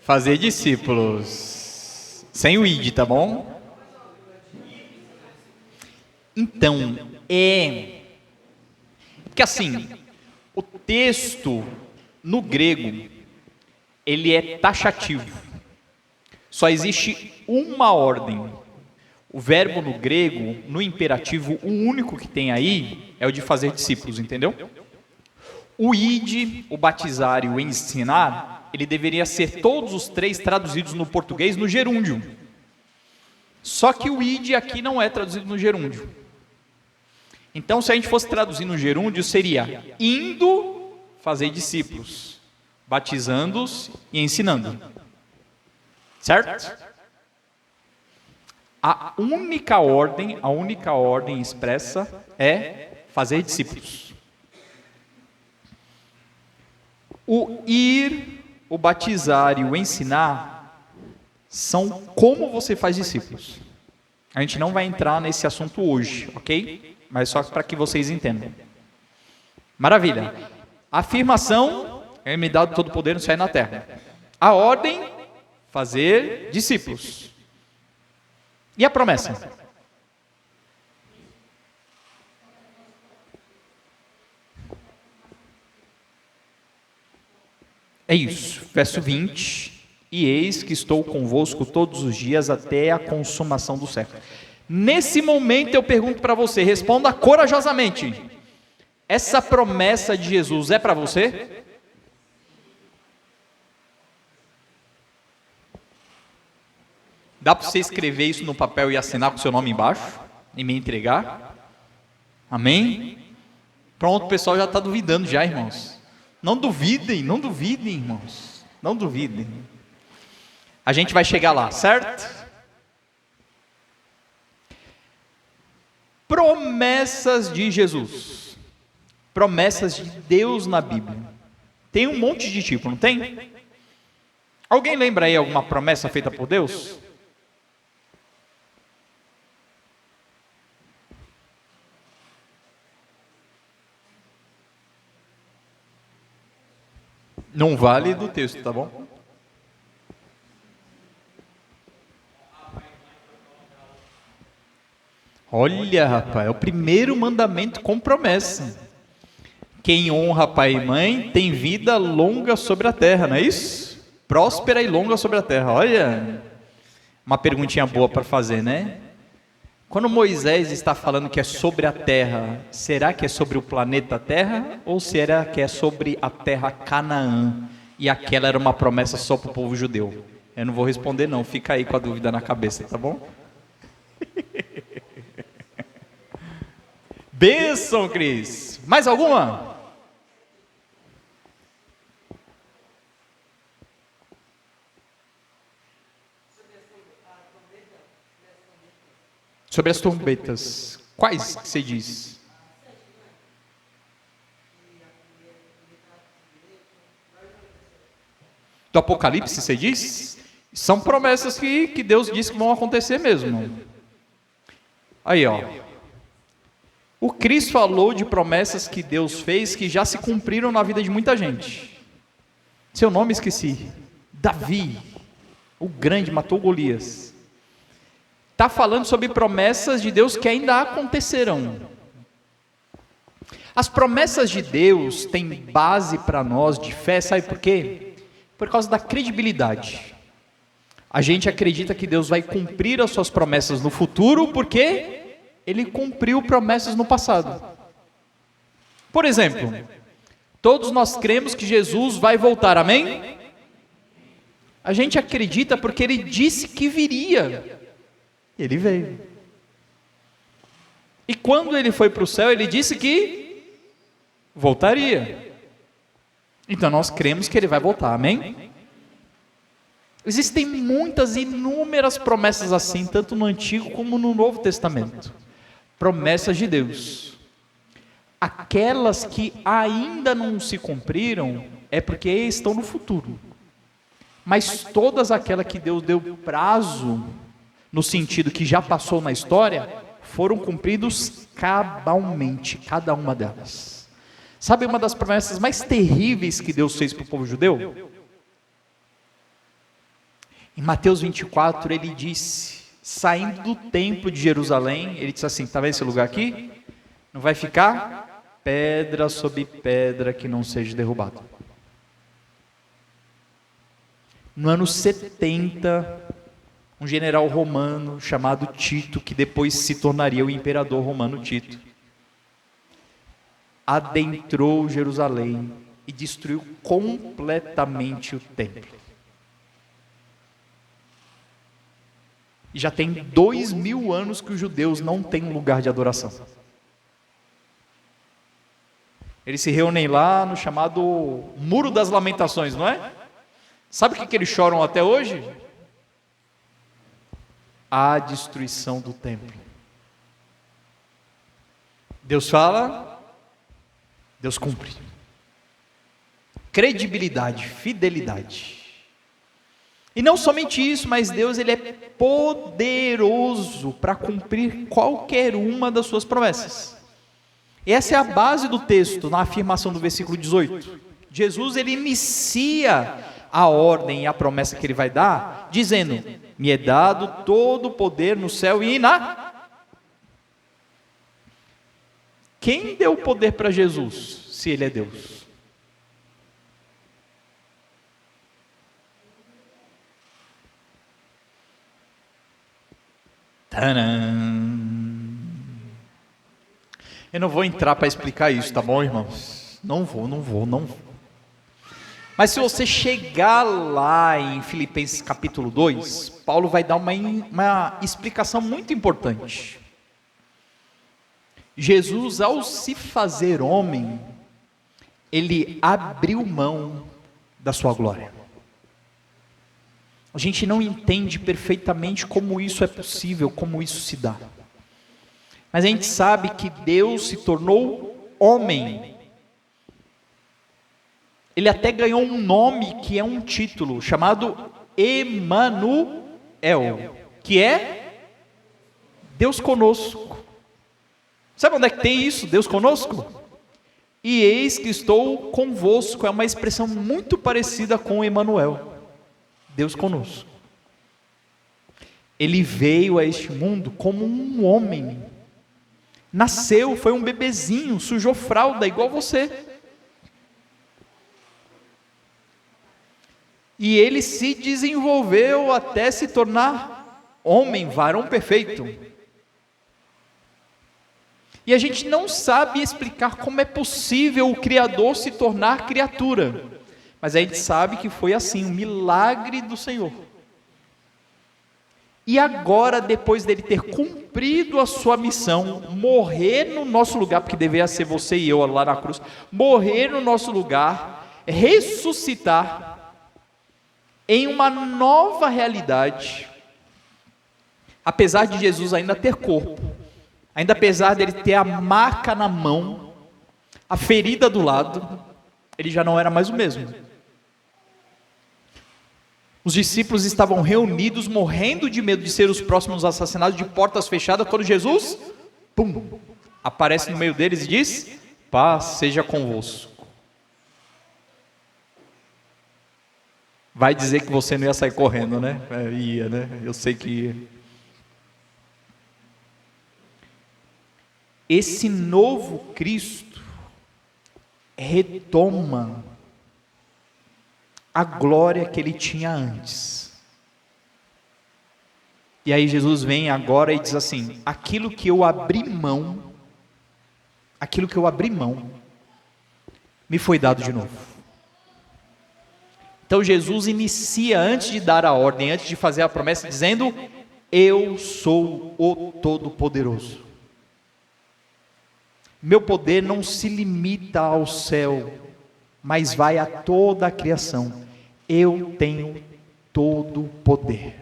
Fazer discípulos. Sem o id, tá bom? Então, porque assim, o texto no grego, ele é taxativo. Só existe uma ordem. O verbo no grego, no imperativo, o único que tem aí é o de fazer discípulos, entendeu? O id, o batizar e o ensinar, ele deveria ser todos os três traduzidos no português no gerúndio. Só que o id aqui não é traduzido no gerúndio. Então, se a gente fosse traduzir no gerúndio, seria indo fazer discípulos, batizando-os e ensinando. Certo? A única ordem expressa é fazer discípulos. O ir, o batizar e o ensinar são como você faz discípulos. A gente não vai entrar nesse assunto hoje, ok? Mas só para que vocês entendam. Maravilha. A afirmação é me dado todo o poder no céu e na terra. A ordem, fazer discípulos. E a promessa? É isso, verso 20. E eis que estou convosco todos os dias até a consumação do século. Nesse momento eu pergunto para você, responda corajosamente. Essa promessa de Jesus é para você? Dá para você escrever isso no papel e assinar com o seu nome embaixo? E me entregar? Amém? Pronto, o pessoal já está duvidando já, irmãos. Não duvidem, irmãos. Não duvidem. A gente vai chegar lá, certo? Promessas de Jesus. Promessas de Deus na Bíblia. Tem um monte de tipo, não tem? Alguém lembra aí alguma promessa feita por Deus? Não vale do texto, tá bom? Olha, rapaz, é o primeiro mandamento com promessa. Quem honra pai e mãe tem vida longa sobre a terra, não é isso? Próspera e longa sobre a terra. Olha, uma perguntinha boa para fazer, né? Quando Moisés está falando que é sobre a terra, será que é sobre o planeta Terra? Ou será que é sobre a terra Canaã? E aquela era uma promessa só para o povo judeu? Eu não vou responder não, fica aí com a dúvida na cabeça, tá bom? Bênção, Cris. Mais alguma? Sobre as trombetas. Quais que você diz? Do Apocalipse, você diz? São promessas que Deus disse que vão acontecer mesmo. Aí, ó. O Cris falou de promessas que Deus fez que já se cumpriram na vida de muita gente. Seu nome esqueci. Davi, o grande, matou Golias. Está falando sobre promessas de Deus que ainda acontecerão. As promessas de Deus têm base para nós de fé, sabe por quê? Por causa da credibilidade. A gente acredita que Deus vai cumprir as suas promessas no futuro, porque Ele cumpriu promessas no passado. Por exemplo, todos nós cremos que Jesus vai voltar, amém? A gente acredita porque Ele disse que viria. Ele veio. E quando Ele foi para o céu, Ele disse que voltaria. Então nós cremos que Ele vai voltar, amém? Existem muitas, inúmeras promessas assim, tanto no Antigo como no Novo Testamento. Promessas de Deus. Aquelas que ainda não se cumpriram, é porque estão no futuro. Mas todas aquelas que Deus deu prazo, no sentido que já passou na história, foram cumpridos cabalmente, cada uma delas. Sabe uma das promessas mais terríveis que Deus fez para o povo judeu? Em Mateus 24, ele disse, saindo do templo de Jerusalém, ele disse assim, está vendo esse lugar aqui? Não vai ficar pedra sobre pedra que não seja derrubado. No ano 70, um general romano chamado Tito, que depois se tornaria o imperador romano Tito, adentrou Jerusalém e destruiu completamente o templo. E já tem 2000 anos que os judeus não têm um lugar de adoração. Eles se reúnem lá no chamado Muro das Lamentações, não é? Sabe o que eles choram até hoje? A destruição do templo. Deus fala, Deus cumpre. Credibilidade, fidelidade. E não somente isso, mas Deus ele é poderoso para cumprir qualquer uma das suas promessas. Essa é a base do texto, na afirmação do versículo 18. Jesus ele inicia a ordem e a promessa que ele vai dar, dizendo, me é dado todo o poder no céu e na... Quem deu o poder para Jesus, se ele é Deus? Tcharam. Eu não vou entrar para explicar isso, tá bom, irmãos? Não vou. Mas se você chegar lá em Filipenses capítulo 2, Paulo vai dar uma explicação muito importante. Jesus, ao se fazer homem, ele abriu mão da sua glória. A gente não entende perfeitamente como isso é possível, como isso se dá. Mas a gente sabe que Deus se tornou homem. Ele até ganhou um nome que é um título, chamado Emanuel, que é Deus conosco. Sabe onde é que tem isso, Deus conosco? E eis que estou convosco, é uma expressão muito parecida com Emanuel. Deus conosco. Ele veio a este mundo como um homem. Nasceu, foi um bebezinho, sujou fralda igual você. E ele se desenvolveu até se tornar homem, varão perfeito. E a gente não sabe explicar como é possível o Criador se tornar criatura. Mas a gente sabe que foi assim, um milagre do Senhor. E agora, depois dele ter cumprido a sua missão, morrer no nosso lugar, porque deveria ser você e eu lá na cruz, morrer no nosso lugar, ressuscitar em uma nova realidade, apesar de Jesus ainda ter corpo, ainda apesar dele ter a marca na mão, a ferida do lado, ele já não era mais o mesmo. Os discípulos estavam reunidos, morrendo de medo de ser os próximos assassinados de portas fechadas, quando Jesus, aparece no meio deles e diz, paz seja convosco. Vai dizer que você não ia sair correndo, né? Ia, né? Eu sei que ia. Esse novo Cristo retoma a glória que ele tinha antes. E aí Jesus vem agora e diz assim, aquilo que eu abri mão, me foi dado de novo. Então Jesus inicia, antes de dar a ordem, antes de fazer a promessa, dizendo, eu sou o Todo-Poderoso. Meu poder não se limita ao céu, mas vai a toda a criação. Eu tenho todo o poder.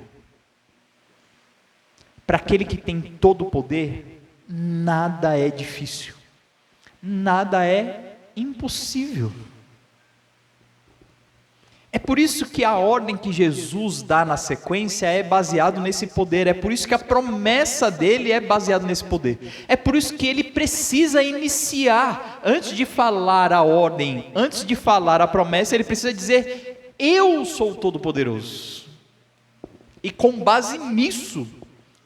Para aquele que tem todo o poder, nada é difícil, nada é impossível. É por isso que a ordem que Jesus dá na sequência é baseado nesse poder, é por isso que a promessa dele é baseada nesse poder, é por isso que ele precisa iniciar, antes de falar a ordem, antes de falar a promessa, ele precisa dizer, eu sou o Todo-Poderoso. E com base nisso,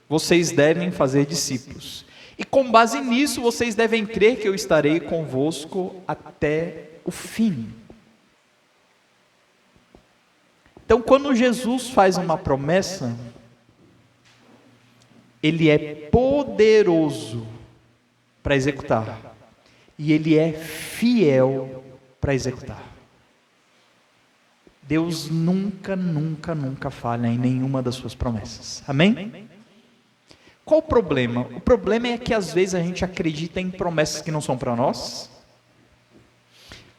vocês devem fazer discípulos. E com base nisso, vocês devem crer que eu estarei convosco até o fim. Então, quando Jesus faz uma promessa, Ele é poderoso para executar. E Ele é fiel para executar. Deus nunca, nunca, nunca falha em nenhuma das suas promessas. Amém? Qual o problema? O problema é que às vezes a gente acredita em promessas que não são para nós.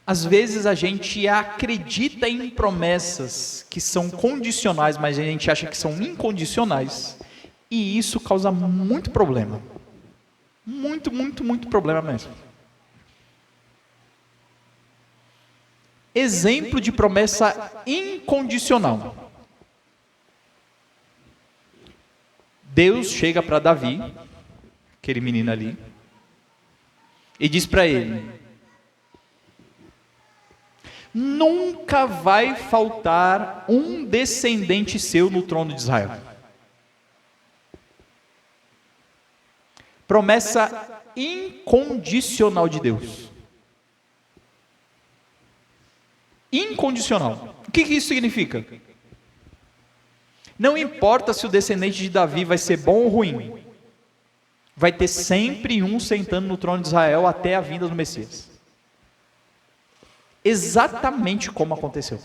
Às vezes a gente acredita em promessas que são condicionais, mas a gente acha que são incondicionais. E isso causa muito problema. Muito, muito, muito problema mesmo. Exemplo de promessa incondicional. Deus chega para Davi, aquele menino ali, e diz para ele: nunca vai faltar um descendente seu no trono de Israel. Promessa incondicional de Deus. Incondicional. O que isso significa? Não importa se o descendente de Davi vai ser bom ou ruim, vai ter sempre um sentando no trono de Israel até a vinda do Messias. Exatamente como aconteceu.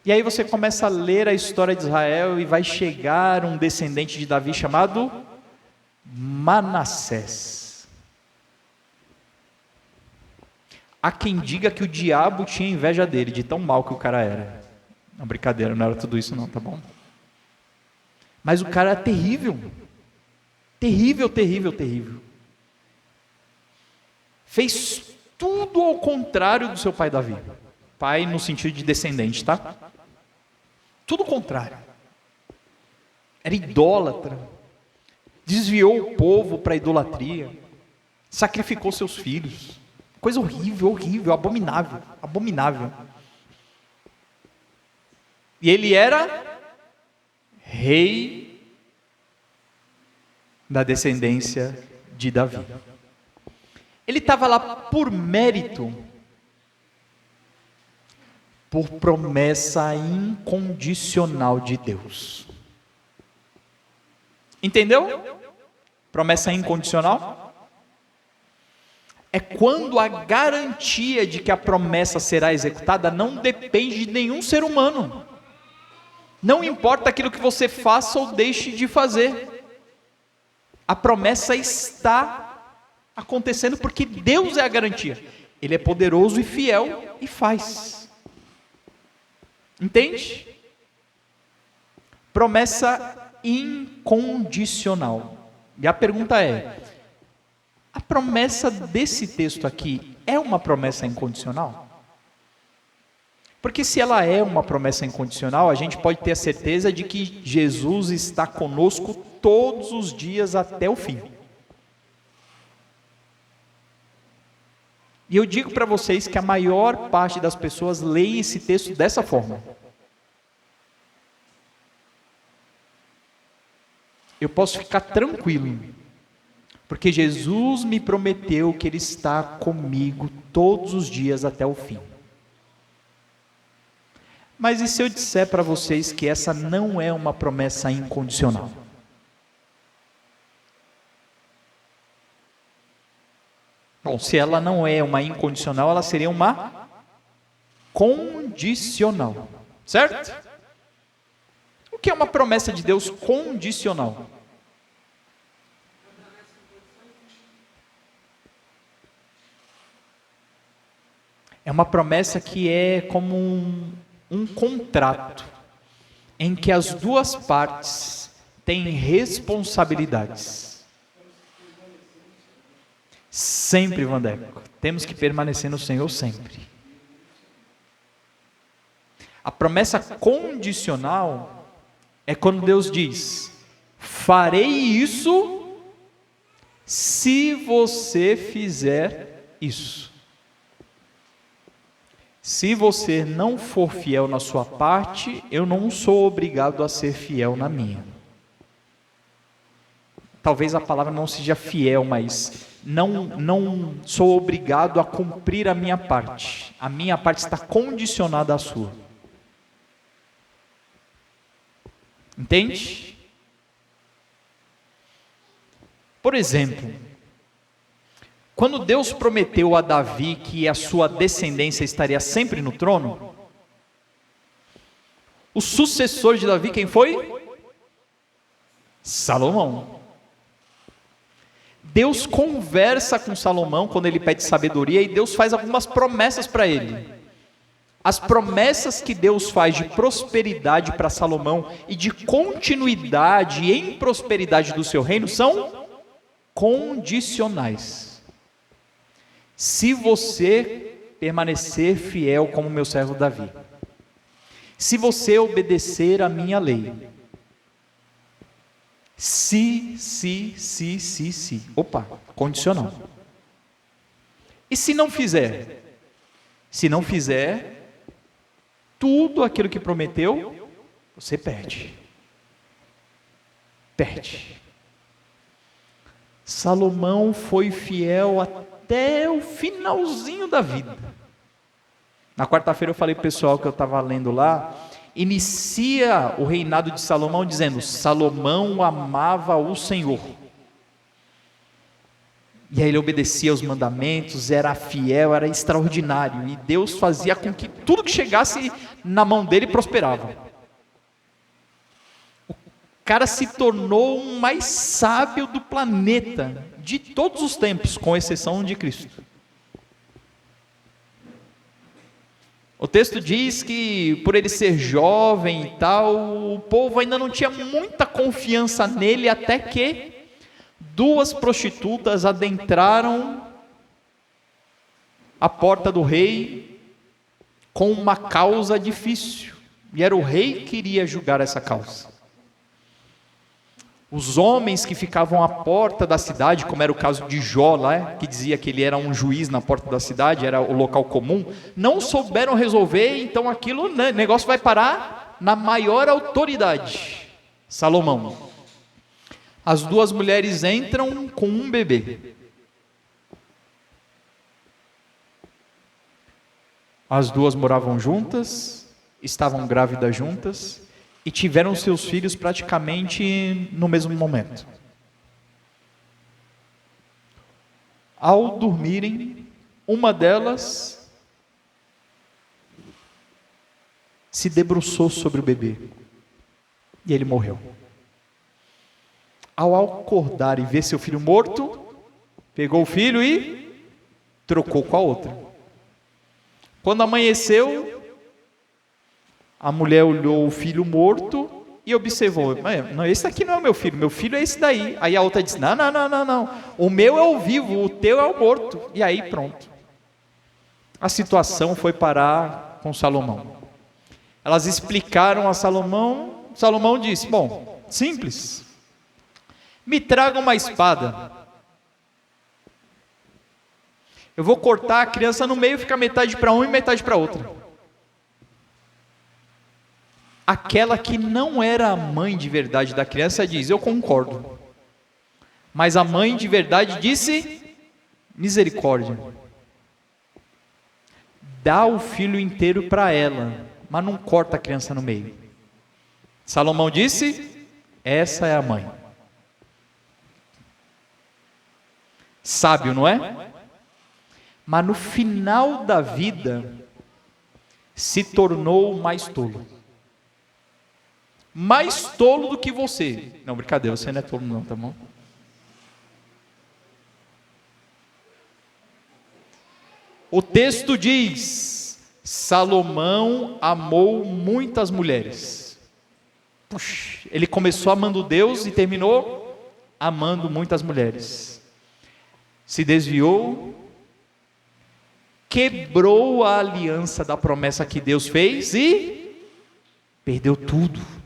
E aí você começa a ler a história de Israel e vai chegar um descendente de Davi chamado Manassés. Há quem diga que o diabo tinha inveja dele, de tão mal que o cara era. Não, brincadeira, não era tudo isso não, tá bom? Mas o cara era terrível. Terrível, terrível, terrível. Fez tudo ao contrário do seu pai Davi. Pai no sentido de descendente, tá? Tudo ao contrário. Era idólatra. Desviou o povo para a idolatria. Sacrificou seus filhos. Coisa horrível, horrível, abominável, abominável. E ele era rei da descendência de Davi. Ele estava lá por mérito, por promessa incondicional de Deus. Entendeu? Promessa incondicional? É quando a garantia de que a promessa será executada não depende de nenhum ser humano. Não importa aquilo que você faça ou deixe de fazer. A promessa está acontecendo porque Deus é a garantia. Ele é poderoso e fiel e faz. Entende? Promessa incondicional. E a pergunta é: a promessa desse texto aqui é uma promessa incondicional? Porque se ela é uma promessa incondicional, a gente pode ter a certeza de que Jesus está conosco todos os dias até o fim. E eu digo para vocês que a maior parte das pessoas lê esse texto dessa forma. Eu posso ficar tranquilo, porque Jesus me prometeu que Ele está comigo todos os dias até o fim. Mas e se eu disser para vocês que essa não é uma promessa incondicional? Bom, se ela não é uma incondicional, ela seria uma condicional. Certo? O que é uma promessa de Deus condicional? É uma promessa que é como um contrato, em que as duas partes têm responsabilidades. Sempre, Vandeco, temos que permanecer no Senhor sempre. A promessa condicional é quando Deus diz: farei isso se você fizer isso. Se você não for fiel na sua parte, eu não sou obrigado a ser fiel na minha. Talvez a palavra não seja fiel, mas não sou obrigado a cumprir a minha parte. A minha parte está condicionada à sua. Entende? Por exemplo, quando Deus prometeu a Davi que a sua descendência estaria sempre no trono, o sucessor de Davi quem foi? Salomão. Deus conversa com Salomão quando ele pede sabedoria e Deus faz algumas promessas para ele. As promessas que Deus faz de prosperidade para Salomão e de continuidade em prosperidade do seu reino são condicionais. Se você permanecer fiel como meu servo Davi, se você obedecer a minha lei, se, opa, condicional. E se não fizer? Se não fizer, tudo aquilo que prometeu, você perde. Perde. Salomão foi fiel até o finalzinho da vida. Na quarta-feira eu falei para o pessoal que eu estava lendo lá, inicia o reinado de Salomão dizendo, Salomão amava o Senhor. E aí ele obedecia aos mandamentos, era fiel, era extraordinário. E Deus fazia com que tudo que chegasse na mão dele prosperava. O cara se tornou o mais sábio do planeta, de todos os tempos, com exceção de Cristo. O texto diz que por ele ser jovem e tal, o povo ainda não tinha muita confiança nele, até que duas prostitutas adentraram a porta do rei com uma causa difícil, e era o rei que iria julgar essa causa. Os homens que ficavam à porta da cidade, como era o caso de Jó lá, que dizia que ele era um juiz na porta da cidade, era o local comum, não souberam resolver, então aquilo, o negócio vai parar na maior autoridade, Salomão. As duas mulheres entram com um bebê. As duas moravam juntas, estavam grávidas juntas, e tiveram seus filhos praticamente no mesmo momento. Ao dormirem, uma delas se debruçou sobre o bebê e ele morreu. Ao acordar e ver seu filho morto, pegou o filho e trocou com a outra. Quando amanheceu, a mulher olhou o filho morto e observou, não, esse aqui não é meu filho é esse daí. Aí a outra disse, não, o meu é o vivo, o teu é o morto. E aí pronto. A situação foi parar com Salomão. Elas explicaram a Salomão, Salomão disse, bom, simples, me traga uma espada. Eu vou cortar a criança no meio, fica metade para um e metade para outra. Aquela que não era a mãe de verdade da criança diz, eu concordo. Mas a mãe de verdade disse, misericórdia. Dá o filho inteiro para ela, mas não corta a criança no meio. Salomão disse, essa é a mãe. Sábio, não é? Mas no final da vida, se tornou mais tolo. Mais tolo do que você. Não, brincadeira, você não é tolo não, tá bom? O texto diz, Salomão amou muitas mulheres. Puxa, ele começou amando Deus e terminou amando muitas mulheres. Se desviou, quebrou a aliança da promessa que Deus fez e perdeu tudo.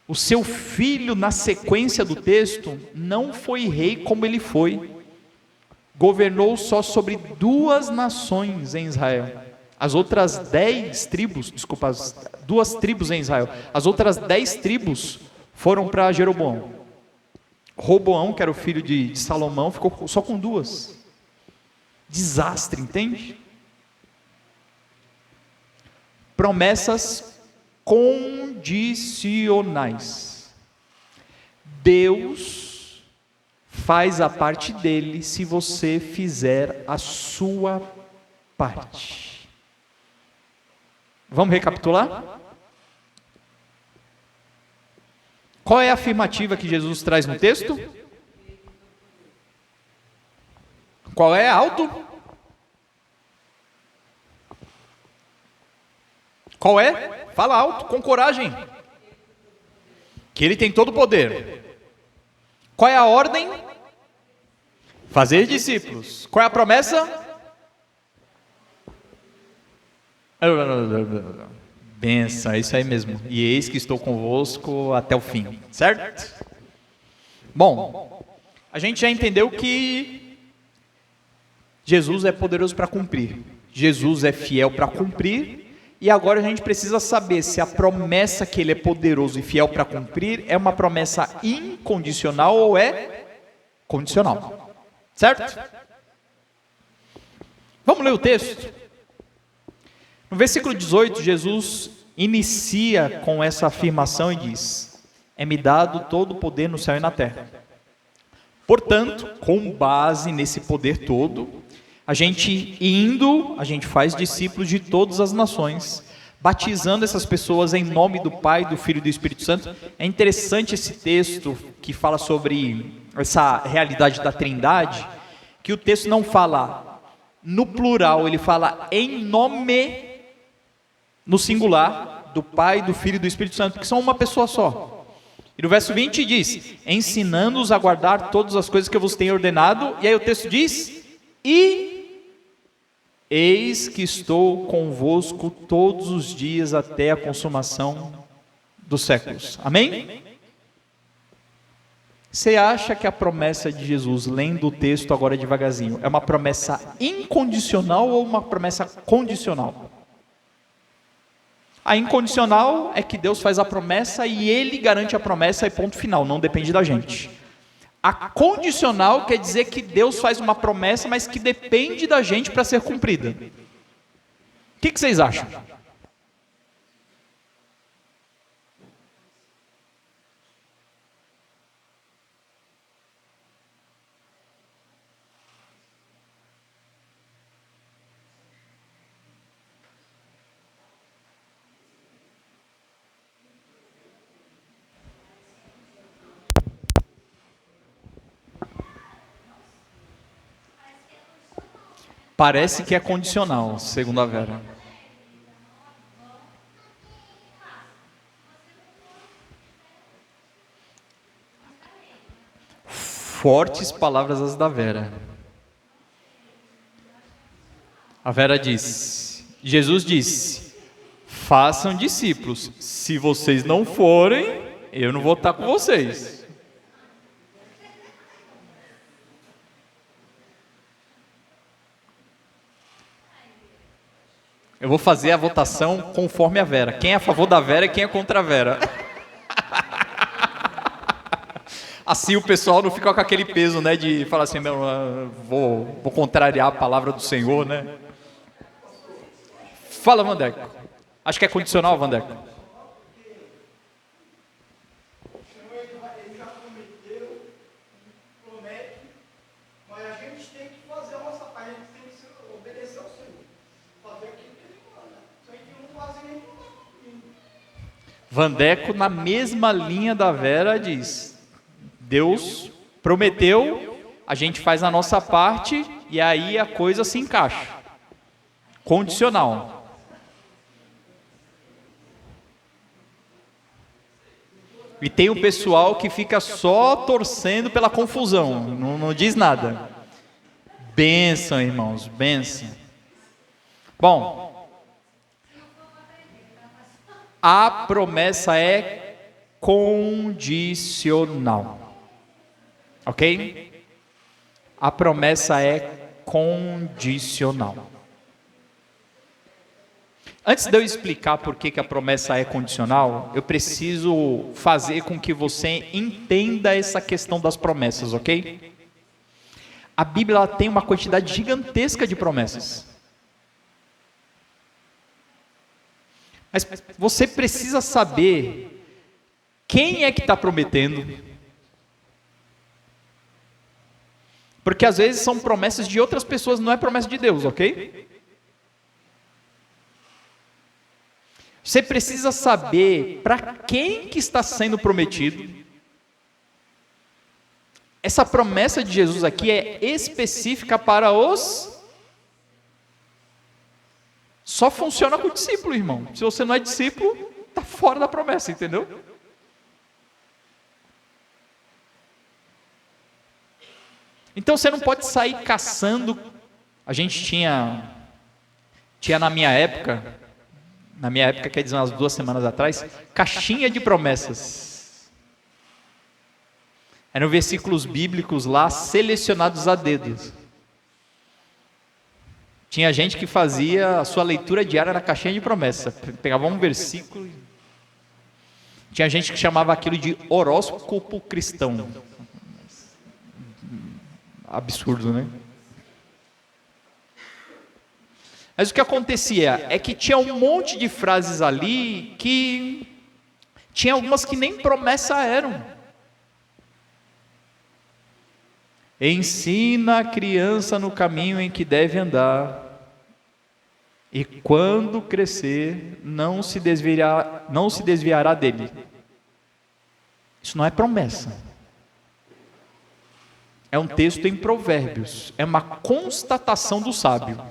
O seu filho, na sequência do texto, não foi rei como ele foi. governou só sobre 2 nações em Israel. As outras 10 tribos, desculpa, as 2 tribos em Israel, as outras 10 tribos foram para Jeroboão. Roboão, que era o filho de Salomão, ficou só com 2. Desastre, entende? Promessas condicionais. Deus faz a parte dele se você fizer a sua parte. Vamos recapitular? Qual é a afirmativa que Jesus traz no texto? Qual é? Alto? Qual é? Fala alto, com coragem. Que ele tem todo o poder. Qual é a ordem? Fazer discípulos. Qual é a promessa? Benção, é isso aí mesmo. E eis que estou convosco até o fim, certo? Bom, a gente já entendeu que Jesus é poderoso para cumprir. Jesus é fiel para cumprir. E agora a gente precisa saber se a promessa que ele é poderoso e fiel para cumprir é uma promessa incondicional ou é condicional. Certo? Vamos ler o texto? No versículo 18, Jesus inicia com essa afirmação e diz: é-me dado todo o poder no céu e na terra. Portanto, com base nesse poder todo, a gente faz discípulos de todas as nações, batizando essas pessoas em nome do Pai, do Filho e do Espírito Santo. É interessante esse texto que fala sobre essa realidade da Trindade, que o texto não fala no plural, ele fala em nome, no singular, do Pai, do Filho e do Espírito Santo, que são uma pessoa só. E no verso 20 diz: ensinando-os a guardar todas as coisas que eu vos tenho ordenado. E aí o texto diz: e eis que estou convosco todos os dias até a consumação dos séculos. Amém? Você acha que a promessa de Jesus, lendo o texto agora devagarzinho, é uma promessa incondicional ou uma promessa condicional? A incondicional é que Deus faz a promessa e Ele garante a promessa e ponto final, não depende da gente. A condicional quer dizer que Deus faz uma promessa, mas que depende da gente para ser cumprida. O que vocês acham? Parece que é condicional, segundo a Vera. Fortes palavras as da Vera. A Vera disse, Jesus disse: façam discípulos. Se vocês não forem, eu não vou estar com vocês. Eu vou fazer a votação conforme a Vera. Quem é a favor da Vera e quem é contra a Vera. Assim o pessoal não fica com aquele peso, né, de falar assim, não, vou contrariar a palavra do Senhor, né? Fala, Vandeco. Acho que é condicional, Vandeco. Vandeco, na mesma linha da Vera, diz: Deus prometeu, a gente faz a nossa parte e aí a coisa se encaixa. Condicional. E tem o pessoal que fica só torcendo pela confusão, não diz nada. Bênção, irmãos, bênção. Bom, a promessa é condicional. Ok? A promessa é condicional. Antes de eu explicar por que a promessa é condicional, eu preciso fazer com que você entenda essa questão das promessas, ok? A Bíblia ela tem uma quantidade gigantesca de promessas. Mas você precisa saber quem é que está prometendo. Porque às vezes são promessas de outras pessoas, não é promessa de Deus, ok? Você precisa saber para quem que está sendo prometido. Essa promessa de Jesus aqui é específica para os... Só funciona com o discípulo, irmão. Se você não é discípulo, está fora da promessa, entendeu? Então você não pode sair caçando. A gente tinha na minha época, quer dizer, umas 2 semanas atrás, caixinha de promessas. Eram versículos bíblicos lá, selecionados a dedos. Tinha gente que fazia a sua leitura diária na caixinha de promessa. Pegava um versículo. Tinha gente que chamava aquilo de horóscopo cristão. Absurdo, né? Mas o que acontecia é que tinha um monte de frases ali que tinha algumas que nem promessa eram. Ensina a criança no caminho em que deve andar, e quando crescer, não se desviará dele. Isso não é promessa. É um texto em Provérbios, é uma constatação do sábio.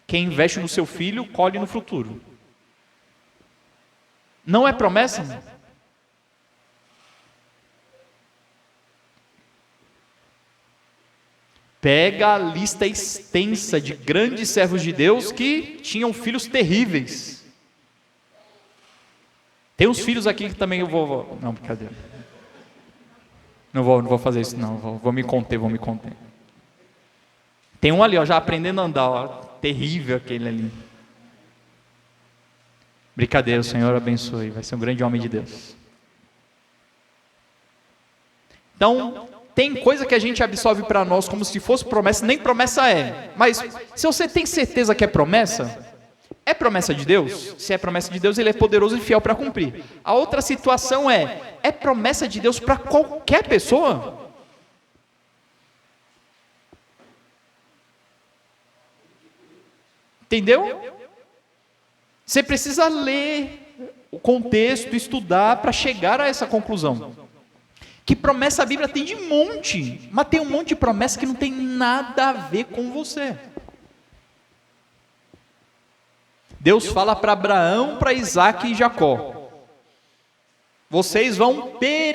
Quem investe no seu filho, colhe no futuro. Não é promessa? Pega a lista extensa de grandes servos de Deus que tinham filhos terríveis. Tem uns filhos aqui que também eu vou... Não, brincadeira. Não vou fazer isso não, vou me conter. Tem um ali, ó, já aprendendo a andar, ó, terrível aquele ali. Brincadeira, o Senhor abençoe, vai ser um grande homem de Deus. Então, tem coisa que a gente absorve para nós como se fosse promessa, nem promessa é. Mas se você tem certeza que é promessa de Deus? Se é promessa de Deus, Ele é poderoso e fiel para cumprir. A outra situação é promessa de Deus para qualquer pessoa? Entendeu? Você precisa ler o contexto, estudar para chegar a essa conclusão. Que promessa a Bíblia tem de monte, mas tem um monte de promessa que não tem nada a ver com você. Deus fala para Abraão, para Isaac e Jacó: vocês vão perecer.